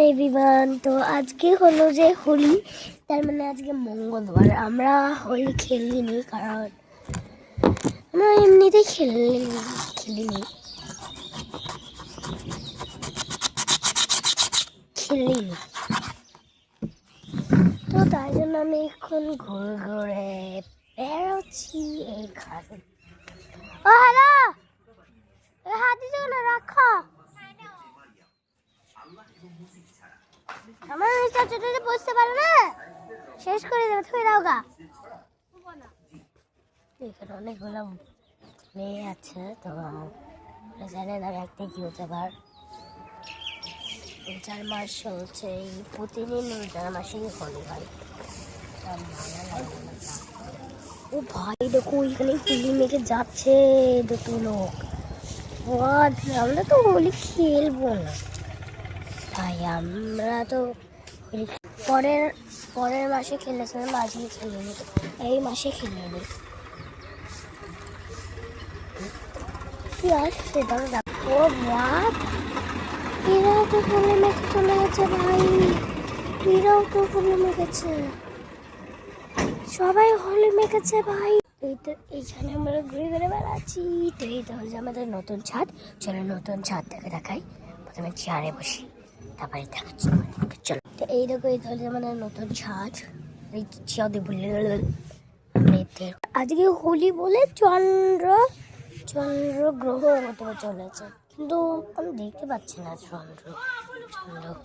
Everyone, তো আজকে হলো যে হোলি, তার মানে আজকে মঙ্গলবার। আমরা হোলি খেলিনি, কারণ আমরা এমনিতেই খেলিনি তো তাই জন্য আমি এখন ঘুরে ঘুরে বেরোচ্ছি এইখানে। ও হ্যালো, হাতি না রাখো, আমার চাচাটা বুঝতে পারো না, শেষ করে দেবে, তুমি দাও গা। এখানে অনেকগুলো মেয়ে আছে, তো জানে না একটা কি হতে পার। 4 মাস চলছে, এই প্রতিদিন 4 মাসেই হলি ভাই। ও ভাই দেখো, ওইখানে হোলি মেখে যাচ্ছে দুটো লোক। আমরা তো হোলি খেলবো না ভাই, আমরা তো পরের মাসে খেলেছিলাম, আজকে খেলিনি, এই মাসে খেলিনি। কি আসছে দাদা, ও বাপ, এরাও তো হোলি মেখে চলে গেছে ভাই, এরাও তো হোলি মেখেছে, সবাই হোলি মেখেছে ভাই। এই তো এইখানে আমরা ঘুরে ঘুরে বেড়াচ্ছি। তো এই তো হচ্ছে আমাদের নতুন ছাদ। চলো নতুন ছাদ থেকে দেখাই। প্রথমে চেয়ারে বসি, তারপরে দেখাচ্ছি। চলো, তো এই দেখো, এই তো হচ্ছে আমাদের নতুন ছাদ। এই ছাদে বললে আজকে হোলি বলে চন্দ্র গ্রহ হতে চলেছে, কিন্তু আমি দেখতে পাচ্ছি না চন্দ্র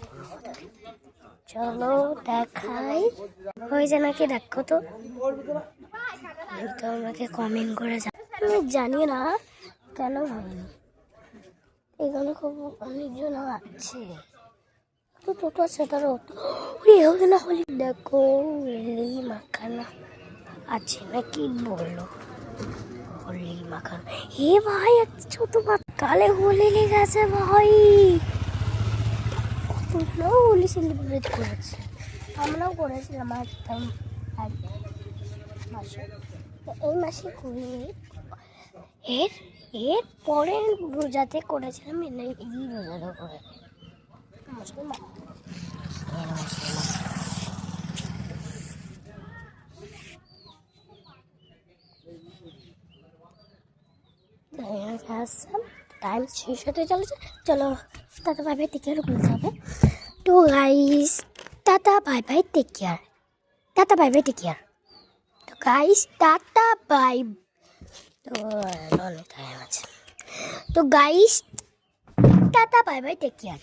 গ্রহটাকে। চলো দেখাই, হয়েছে নাকি দেখো তো। তো আমাকে কমেন্ট করে আমি জানি না কেন হয়নি। এখানে খুব অনেকজন আছে, তো টোটো আছে, তারা হবে না হলি। দেখো হোলি মাখানা আছে নাকি বলো, হোলি মাখানা। হে ভাই, এক ছোট কালে হোলি লেগে আছে ভাই, কতগুলো হোলি সেলিব্রেট করেছে, আমরাও করেছিলাম একদম মাসে। এই মাসে করিনি, এর পরের রোজাতে করেছিলাম, এই রোজাটা করে মুসলমান। টাইম শেষ হতে চলেছে, চলো tata bye bye, take care বলতে হবে। তো guys, tata bye bye, take care, tata bye bye, take care. তো গাইস টাটা বাই, তো অনেক টাইম আছে। তো guys tata bye bye, take care.